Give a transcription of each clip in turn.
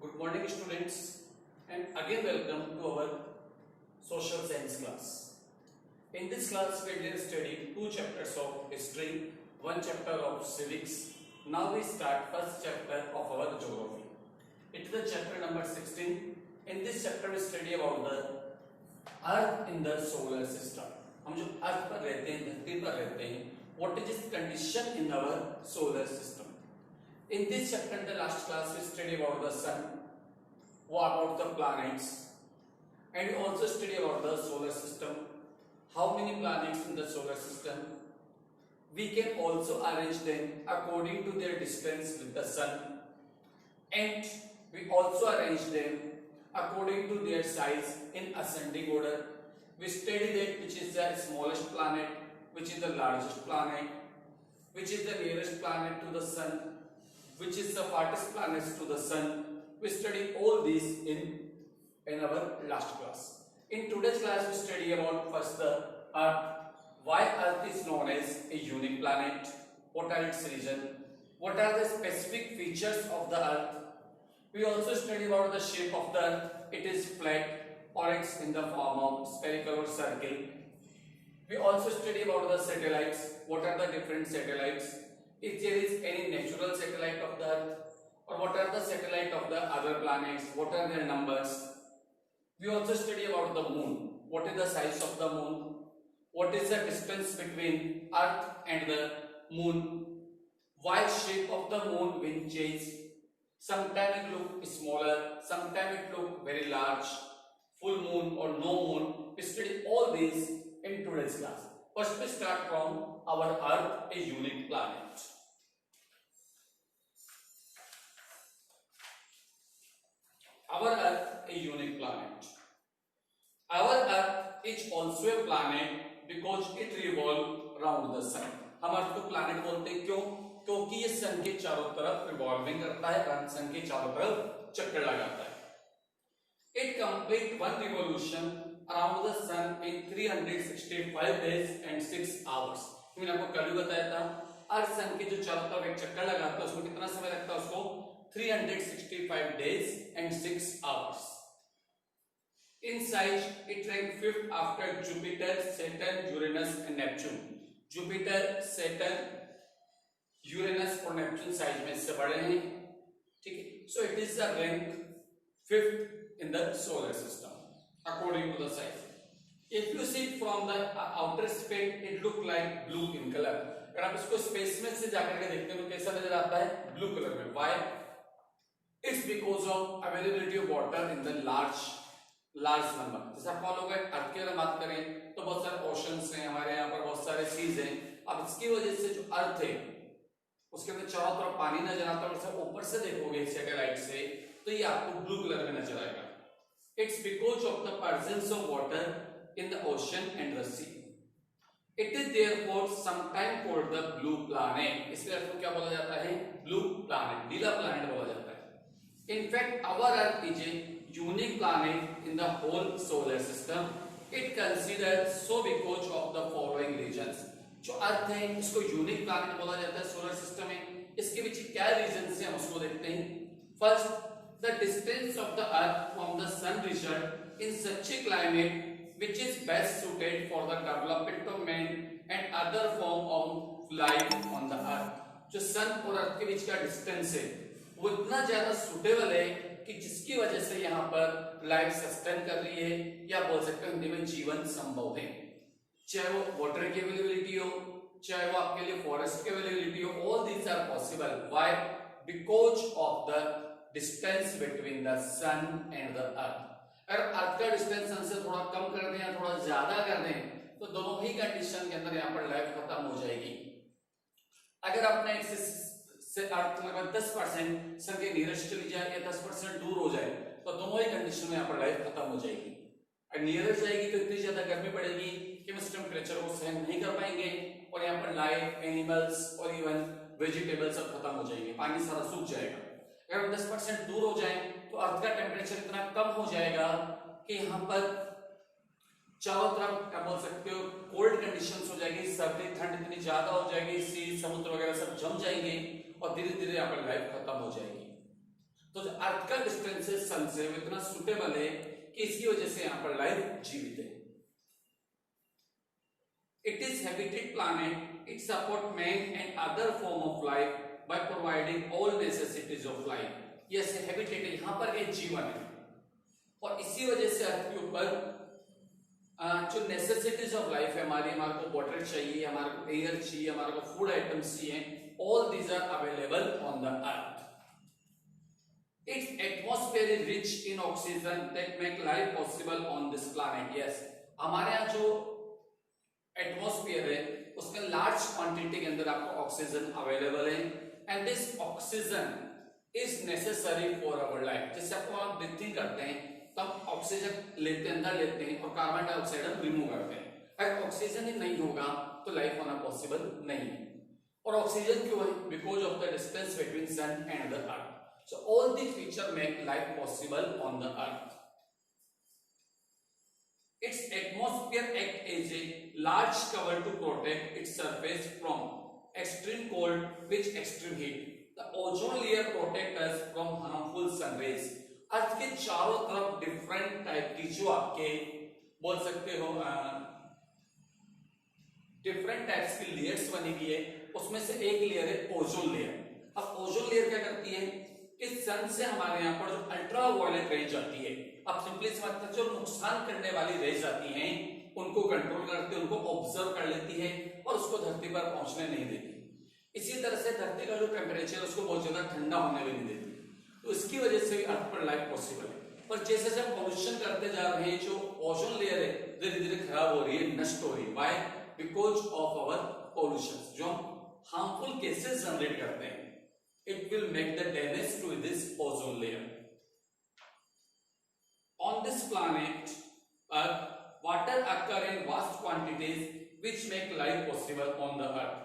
Good morning students and again welcome to our social science class. In this class we will study two chapters of history, one chapter of civics. Now we start first chapter of our geography. It is the chapter number 16. In this chapter we study about the earth in the solar system. हम जो अर्थ पर रहते हैं, धरती पर रहते हैं, what is its condition in our solar system. In this chapter, in the last class, we studied about the sun, about the planets, and we also studied about the solar system. How many planets in the solar system? We can also arrange them according to their distance with the sun, and we also arrange them according to their size in ascending order. We studied that which is the smallest planet, which is the largest planet, which is the nearest planet to the sun, which is the farthest planets to the sun. We study all these in our last class. In today's class, we study about first the Earth. Why Earth is known as a unique planet? What are its reason? What are the specific features of the Earth? We also study about the shape of the Earth. It is flat or it's in the form of spherical or circle. We also study about the satellites. What are the different satellites? If there is any natural satellite of the Earth, or what are the satellite of the other planets, what are their numbers. We also study about the moon. What is the size of the moon? What is the distance between Earth and the moon? Why shape of the moon will change? Sometimes it look smaller, sometimes it look very large, full moon or no moon. We study all these in today's class. First we start from our Earth, a unique planet. Our Earth, a unique planet. Our Earth is also a planet because it revolves around the sun. हम अर्थ को planet बोलते हैं क्यों? क्योंकि ये सन के चारों तरफ रिवॉल्विंग करता है, सन के चारों तरफ चक्कर लगाता है. It completes one revolution around the sun in 365 days and 6 hours. मैंने आपको कल भी बताया था, अर्थ सन के जो चारों तरफ एक चक्कर लगाता है उसमें कितना समय लगता है? उसको 365 days and 6 hours. In size, it ranks 5th after Jupiter, Saturn, Uranus and Neptune. Jupiter, Saturn, Uranus और Neptune साइज में इससे बड़े हैं. ठीक है. So it is the rank 5th in the solar system according to the size. If you see it from the outer space, it look like blue in color. अगर आप इसको स्पेस में से जाकर के देखते हो तो कैसा नजर आता है? ब्लू कलर में. Why? It's because of availability of water in the large number. जैसे आप मान लो अगर अर्थ की अगर बात करें तो बहुत सारे ओशंस हैं हमारे यहाँ पर, बहुत सारे सीज हैं. अब इसकी वजह से जो अर्थ है उसके अंदर चारों तरफ पानी नजर आता है. और ऊपर से देखोगे सैटेलाइट से तो ये आपको ब्लू कलर में नजर आएगा. It's because of the presence of water in the ocean and the sea. It is therefore sometimes called the blue planet. इसलिए अर्थ को क्या बोला जाता है? Blue planet, नीला planet बोला जाता है. In fact, our Earth is a unique planet in the whole solar system. It considered so because of the following reasons. जो अर्थ है इसको यूनिक प्लैनेट बोला जाता है सोलर सिस्टम में. इसके पीछे क्या रीजन है हम उसको देखते हैं. First, the distance of the earth from the sun result in such a climate which is best suited for the development of man and other form of life on the earth. जो सन और अर्थ के बीच का distance है वो इतना ज्यादा suitable है कि जिसकी वजह से यहाँ पर लाइफ सस्टेन कर रही है, या बोल सकते हैं हिंदी में जीवन संभव है. चाहे वो वाटर की अवेलेबिलिटी हो, चाहे वो आपके लिए फॉरेस्ट की अवेलेबिलिटी हो, all these are possible. Why? Because of the distance between the sun and the earth. अगर अर्थ का डिस्टेंस सन से थोड़ा कम कर दें या थोड़ा ज्यादा कर दें तो दोनों ही कंडीशन के अंदर यहाँ पर लाइफ खत्म हो जाएगी. अगर आपने से अर्थ लगभग 10% सन के नियरेस्ट चली जाए या 10% दूर हो जाए तो दोनों ही कंडीशन में यहाँ पर लाइफ खत्म हो जाएगी. अगर नियरेस्ट जाएगी तो इतनी ज्यादा गर्मी पड़ेगी कि हम इस टेम्परेचर को सहन नहीं कर पाएंगे और यहाँ पर लाइफ, एनिमल्स और इवन वेजिटेबल्स सब खत्म हो जाएंगे, पानी सारा सूख जाएगा. अगर हम 10% दूर हो जाएं तो अर्थ का टेम्परेचर इतना कम हो जाएगा कि यहाँ पर चारों तरफ क्या बोल सकते हो कोल्ड कंडीशंस हो जाएगी, सर्दी ठंड इतनी ज्यादा हो जाएगी, सी समुद्र वगैरह सब जम जाएंगे और धीरे धीरे यहाँ पर लाइफ खत्म हो जाएगी. तो जो अर्थ का डिस्टेंस डिस्टेंस है सन से वो इतना सुटेबल है कि इसकी वजह से यहाँ पर लाइफ जीवित है। It is habited planet, it support man and other form of life by providing all necessities of life. Yes habited है, यहाँ पर एक जीवन है और इसी वजह से अर्थ के ऊपर जो नेसेसिटीज ऑफ लाइफ है हमारी, हमारे को वाटर चाहिए, हमारे को एयर चाहिए, हमारे को फूड आइटम्स चाहिए, all these are available on the earth. Its atmosphere is rich in oxygen that make life possible on this planet. Yes, हमारे यहाँ जो एटमॉस्फेयर है उसमें लार्ज क्वांटिटी के अंदर आपको ऑक्सीजन अवेलेबल है and this oxygen is necessary for our life. जैसे आपको आप ब्रीथिंग करते हैं तो हम ऑक्सीजन लेते हैं, अंदर लेते हैं और कार्बन डाइऑक्साइड हम रिमूव करते हैं। अगर ऑक्सीजन ही नहीं होगा तो लाइफ होना पॉसिबल नहीं है। और ऑक्सीजन क्यों है? Because of the distance between sun and the earth. So all these features make life possible on the earth. Its atmosphere acts as a large cover to protect its surface from extreme cold with extreme heat. The ozone layer protects us from harmful sun rays. अर्थ के चारों तरफ different type की जो आपके बोल सकते हो different types की लेयर्स बनी हुई है, उसमें से एक लेयर है ओजोन लेयर। अब ओजोन लेयर क्या करती है? इस सन से हमारे यहाँ पर जो अल्ट्रा वायलेट रेंज आती है, आप सिंपली समझते हैं जो नुकसान करने वाली रेंज आती हैं उनको कंट्रोल करती है, उनको ऑब्जर्व कर लेती है और उसको धरती पर पहुंचने नहीं देती। इसी तरह से धरती का जो टेम्परेचर उसको बहुत ज्यादा ठंडा होने भी नहीं देती, तो इसकी वजह से अर्थ पर लाइफ पॉसिबल है। पर जैसे जैसे पॉल्यूशन करते जा रहे हैं जो ओजोन लेयर है धीरे धीरे खराब हो रही है, नष्ट हो रही है। Why? Because of our pollution, जो हार्मफुल केसेस जनरेट करते हैं। It will make the damage to this ozone layer. On this planet Earth, water occur in vast quantities which make life possible on the Earth.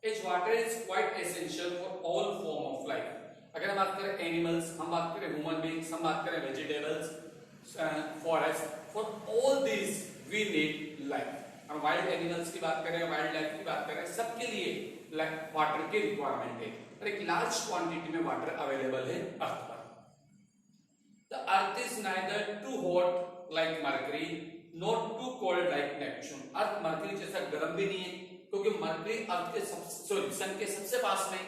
As water is quite essential for all form of life. अगर हम बात करें animals, हम बात करें human beings, हम बात करें vegetables, forest, for all this we need life. हम वाइल्ड एनिमल्स की बात करें, वाइल्ड लाइफ की बात करें, सबके लिए वाटर की रिक्वायरमेंट है। एक लार्ज क्वांटिटी में वाटर अवेलेबल है अर्थ पर। The earth is neither too hot like Mercury not too cold like Neptune. Earth Mercury जैसा गर्म भी नहीं है क्योंकि मरकरी अर्थ के सन के सबसे पास में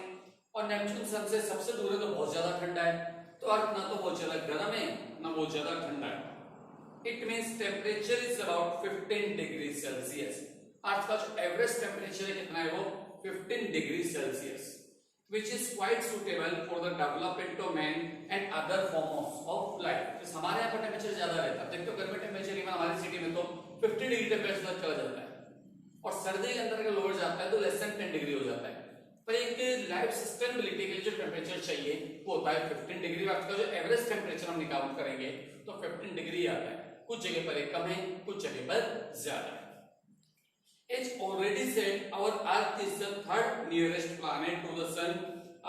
और नेपच्यून सन से सबसे दूर है तो बहुत ज्यादा ठंडा है। तो अर्थ ना तो बहुत ज्यादा गर्म है ना बहुत ज्यादा ठंडा है। It means temperature is about 15 degree Celsius. Earth का जो एवरेज टेम्परेचर है कितना है? वो 15 degree Celsius, which is quite suitable for the development of man and other forms of life. तो हमारे यहाँ पर टेम्परेचर ज्यादा रहता है, देखते हो गर्मी टेम्परेचर इवन हमारी सिटी में तो 50 डिग्री टेम्परेचर तक चला जाता है और सर्दी के अंदर अगर लोअर जाता है तो लेस देन 10 डिग्री हो जाता है। पर एक लाइफ सस्टेनेबिलिटी के लिए जो टेम्परेचर चाहिए वो होता है 15 डिग्री। अर्थ का जो एवरेज टेम्परेचर हम निकाल करेंगे तो 15 डिग्री आता है। कुछ जगह पर कम है, कुछ जगह पर ज्यादा है। As already said, our Earth is the third nearest planet to the Sun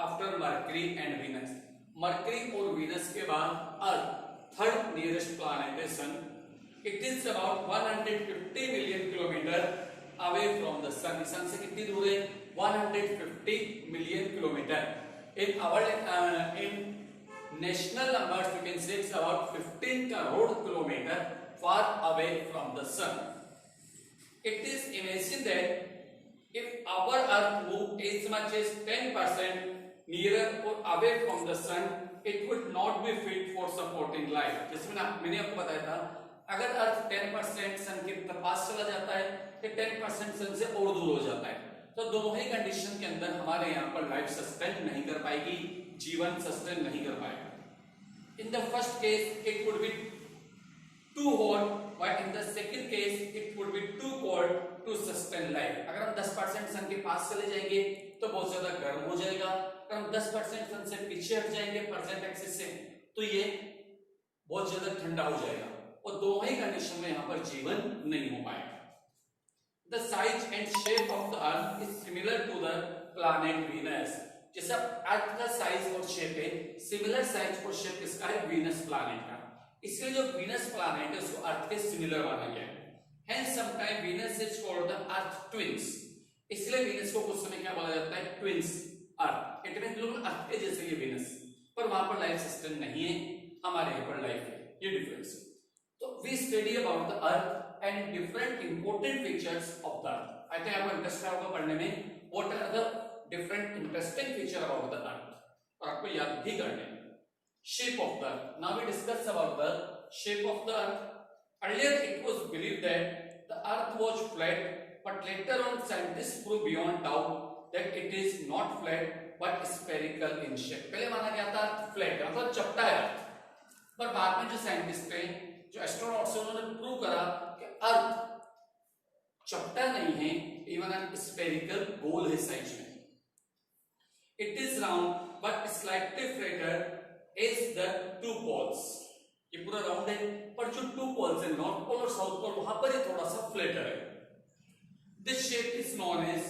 after Mercury and Venus. Mercury और Venus के बाद Earth third nearest planet है Sun. It is about 150 million kilometer away from the Sun. Sun से कितनी दूर है? 150 million kilometer. In our in national numbers, you can say it's about 15 crore kilometer far away from the Sun. It is imagined that if our Earth moved as much as 10% nearer or away from the Sun, it would not be fit for supporting life. जैसे मैंने आपको बताया था, अगर अर्थ 10% सन के पास चला जाता है तो 10% सन से और दूर हो जाता है, तो दोनों ही कंडीशन के अंदर हमारे यहाँ पर लाइफ सस्टेन नहीं कर पाएगी, जीवन सस्टेन नहीं कर पाएगा। In the first case, it would be too hot, but in the second case it would be too cold to sustain life. अगर हम 10% सन के पास चले जाएंगे तो बहुत ज्यादा गर्म हो जाएगा, अगर हम 10% सन से पीछे हट जाएंगे परसेंट एक्सिस से तो ये बहुत ज्यादा ठंडा हो जाएगा और दोनों ही कंडीशन में यहाँ पर जीवन नहीं हो पाएगा। The size and shape of the Earth is similar to the planet Venus. जैसा अर्थ का साइज और शेप है, सिमिलर साइज और शेप किसका है? वीनस प्लैनेट का। इसलिए जो वीनस प्लैनेट है उसको अर्थ के सिमिलर माना गया है। Hence sometimes Venus is called the Earth twins. इसलिए वीनस को कुछ समय क्या बोला जाता है? Twins earth. इट मींस बिल्कुल अर्थ के जैसे ये वीनस, पर वहां पर लाइफ सिस्टम नहीं है। हमारे यहाँ पर लाइफ है, ये डिफरेंस है। तो we study about the earth and different important features of the earth. I think आपको इंटरेस्ट होगा पढ़ने में what are the different interesting feature about the earth, और आपको याद भी करने हैं। Shape of the earth, now we discuss about the shape of the earth. Earlier it was believed that the earth was flat, but later on scientists proved beyond doubt that it is not flat but spherical in shape। पहले माना गया था flat मतलब चपटा है earth, पर बाद में जो साइंटिस्ट थे, जो एस्ट्रोनॉट्स हैं, उन्होंने प्रूव करा कि अर्थ चपटा नहीं है, इवन स्फेरिकल गोल है साइज में। It is round but slightly flatter as the two poles. ये पूरा राउंड है, पर जो टू पोल्स है नॉर्थ पोल और साउथ पोल, वहां पर ये थोड़ा सा फ्लैटर है। This shape is known as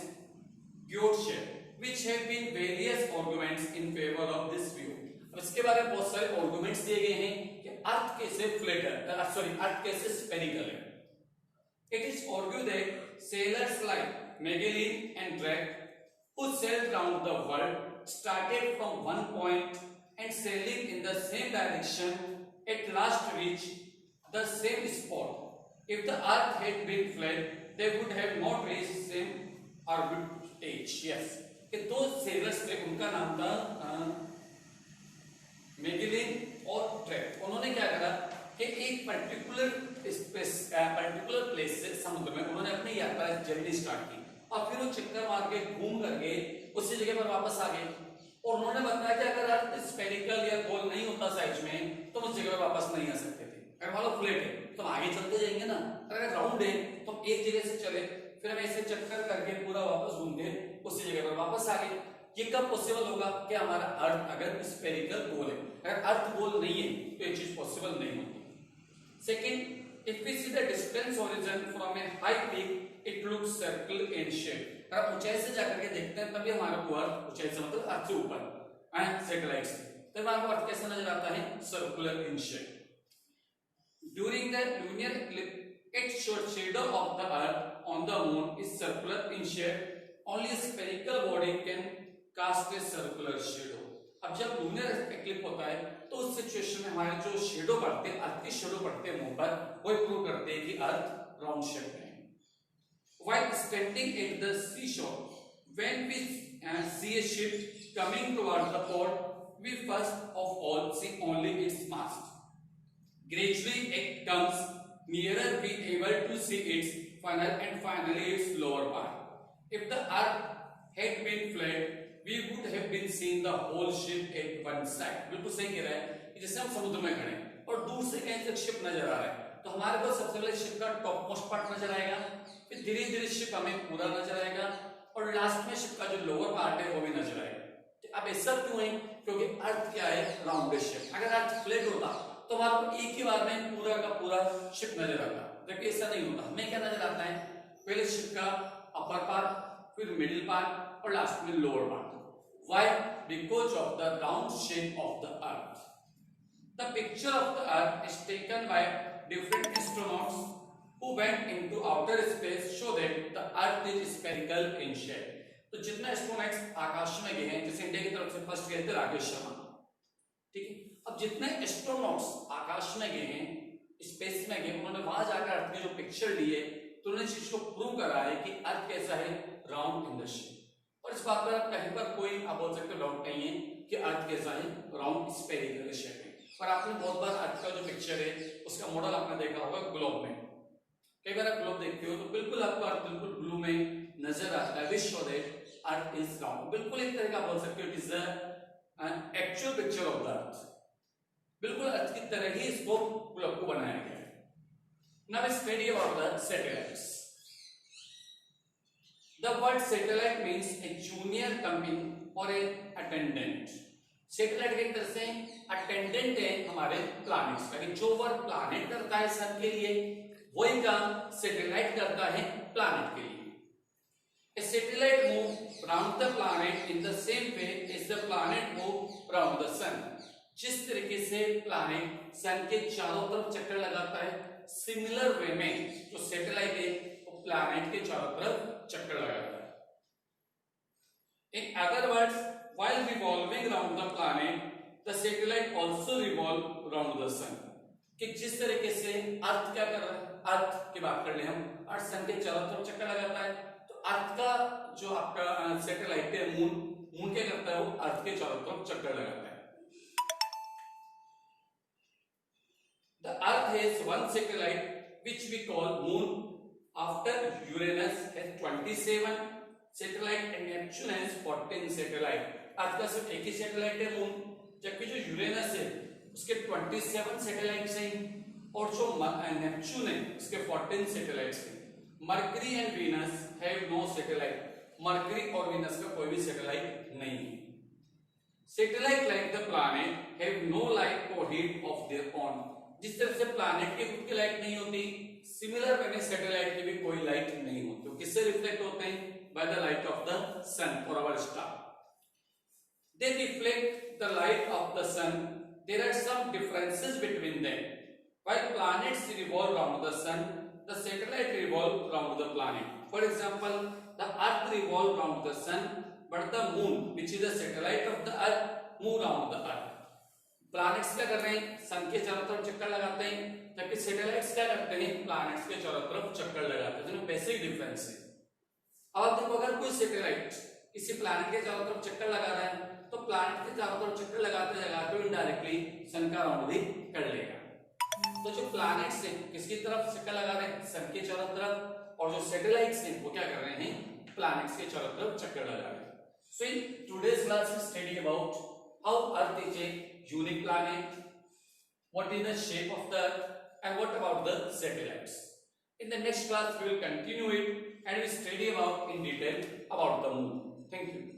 gourd shape, which have been various arguments in favor of this view। अब इसके बारे में बहुत सारे आर्गुमेंट्स दिए गए हैं कि अर्थ कैसे फ्लैटर, अर्थ कैसे स्फेरिकल है। It is argued that sailors like Magellan and Drake, who sailed round the world, started from one point and sailing in the same direction, at last reached the same spot। If the earth had been flat, they would have not reached same orbit age। yes, कि दो sellers थे, उनका नाम था मेगेलिन और Drake. उन्होंने क्या करा कि एक पर्टिकुलर प्लेस से समुद्र में उन्होंने अपनी यात्रा जर्नी स्टार्ट की, और फिर वो चक्कर मार के घूम करके उसी जगह पर वापस आ गए। और उन्होंने बताया कि अगर अर्थ स्फेरिकल या गोल नहीं होता साइज में, तो उस जगह पर वापस नहीं आ सकते थे। अगर मान लो फ्लैट है तो हम आगे चलते जाएंगे ना, अगर राउंड है तो हम एक जगह से चले, फिर हम ऐसे चक्कर करके पूरा वापस घूम के उसी जगह पर वापस आ गए। ये कब पॉसिबल होगा कि हमारा अर्थ अगर स्फेरिकल गोल है। अगर अर्थ गोल नहीं है तो ये चीज पॉसिबल नहीं होती। Second, if we see the distance origin from a high peak, it looks circle in shape. अगर ऊंचाई से जाकर के देखते हैं तभी हमारा को अर्थ, ऊंचाई से मतलब अर्थ से ऊपर सैटेलाइट से, तो हमारा को अर्थ कैसा नजर आता है, circular in shape. During the lunar eclipse, its shadow of the earth on the moon is circular in shape। Only a spherical body can cast a circular shadow। अब जब lunar eclipse होता है तो उस सिचुएशन में हमारे जो shadow पड़ते हैं, अर्थ की शेडो पड़ते हैं मुंह पर, वो प्रूव करते हैं कि अर्थ राउंड शेप में है। While standing at the seashore, when we see a ship coming towards the port, we first of all see only its mast। Gradually it comes nearer, we able to see its funnel and finally its lower part। If the earth had been flat, we would have been seeing the whole ship at one side। बिल्कुल सही कह रहा है कि जैसे हम समुद्र में खड़े हैं और दूर से कहीं तक शिप नजर आ रहा है, तो हमारे को सबसे पहले शिप का टॉप मोस्ट पार्ट नजर आएगा, फिर धीरे धीरे शिप हमें पूरा नजर आएगा, और लास्ट में शिप का जो लोअर पार्ट है वो भी नजर आएगा। अब ऐसा क्यों है, क्योंकि अर्थ क्या है, राउंड शेप। अगर अर्थ फ्लैट होता तो हमारे को एक ही बार में पूरा का पूरा शिप नजर आता, जबकि ऐसा नहीं होता। हमें क्या नजर आता है, पहले शिप का अपर पार्ट, फिर मिडिल पार्ट और लास्ट में lower part. Why? Because of the round shape of the earth. The picture of the earth is taken by different astronauts who went into outer space show that the earth is spherical in shape। तो जितने astronauts आकाश में गए हैं, जैसे India की तरफ से first गए थे राकेश शर्मा, ठीक है, अब जितने एस्ट्रोनॉट्स आकाश में गए हैं, स्पेस में गए, उन्होंने वहां जाकर अर्थ की जो पिक्चर ली है, तो उन्होंने चीज को प्रूव करा है कि अर्थ कैसा है, राउंड इन द शेप। और इस बात पर आप कहीं पर कोई आप बोल सकते हो डाउट नहीं है कि अर्थ कैसा है, राउंड स्फेरिकल शेप में। पर आपने बहुत बार अर्थ का जो पिक्चर है उसका मॉडल आपने देखा होगा ग्लोब में। कई बार आप ग्लोब देखते हो तो बिल्कुल आपको अर्थ बिल्कुल ब्लू में नजर आता है, which show that earth is round. बिल्कुल एक तरह का बोल सकते हो, it is the actual picture of the अर्थ। बिल्कुल अर्थ की तरह ही इसको ग्लोब को बनाया गया है। Now study about the satellites. The word satellite means A junior company और ए अटेंडेंट। सैटेलाइट एक तरह से अटेंडेंट है हमारे प्लैनेट्स का, जो वर्क प्लैनेट करता है सन के लिए, वही काम सैटेलाइट करता है प्लैनेट के लिए। A satellite move around the planet in the same way as the planet move around the sun। जिस तरीके से प्लैनेट सन के चारों तरफ चक्कर लगाता है, सिमिलर वे में जो सैटेलाइट है वो प्लैनेट के चारों तरफ चक्कर लगाता है। In other words, while revolving around the planet, the satellite also revolve around the sun. कि जिस तरीके से अर्थ क्या कर रहा है, अर्थ की बात कर ले हम, अर्थ सन के चारों तरफ चक्कर लगाता है, तो अर्थ का जो आपका सैटेलाइट है मून, मून क्या करता है, वो अर्थ के चारों तरफ चक्कर लगाता है। The earth has one satellite which we call moon, after Uranus has 27 satellite and Neptune has 14 satellite. Earth का सिर्फ एक ही सैटेलाइट है मून, जबकि जो यूरेनस है उसके 27 सैटेलाइट्स हैं, और जो नेपच्यून है उसके 14 सैटेलाइट्स हैं। Mercury and Venus have no satellite. Mercury और वीनस का कोई भी सैटेलाइट नहीं है। Satellite like the planet have no light और हीट ऑफ देयर ओन। जिस तरह से प्लैनेट की खुद की लाइट नहीं होती, सिमिलर मैंने सैटेलाइट की भी कोई लाइट नहीं होती। किससे रिफ्लेक्ट होते हैं? By the light of the sun और our star. They reflect the light of the sun. There are some differences between them. While planets revolve around the sun, the satellite revolve around the planet. For example, the Earth revolves around the sun, but the Moon, which is a satellite of the Earth, move around the Earth. Planets क्या कर रहे हैं? सन के चारों तरफ चक्कर लगाते हैं, जबकि सैटेलाइट्स क्या करते हैं? प्लैनेट्स के चारों तरफ चक्कर लगाते हैं। दोनों बेसिक डिफरेंस है। अब देखो, अगर कोई सैटेलाइट किसी प्लैनेट के चारों तरफ चक्कर लगा रहा है, तो प्लैनेट के चारों तरफ चक्कर लगाते लगाते इनडायरेक्टली सन का राउंड भी कर लेगा। तो जो प्लैनेट्स हैं किसकी तरफ चक्कर लगा रहे हैं? सन के चारों तरफ। और जो सैटेलाइट्स हैं वो क्या कर रहे हैं? प्लैनेट्स के चारों तरफ चक्कर लगा रहे हैं। So in today's class we study about how earth is a unique planet, what is the shape of the earth and what about the satellites. In the next class we will continue it and we study about in detail about the moon. Thank you.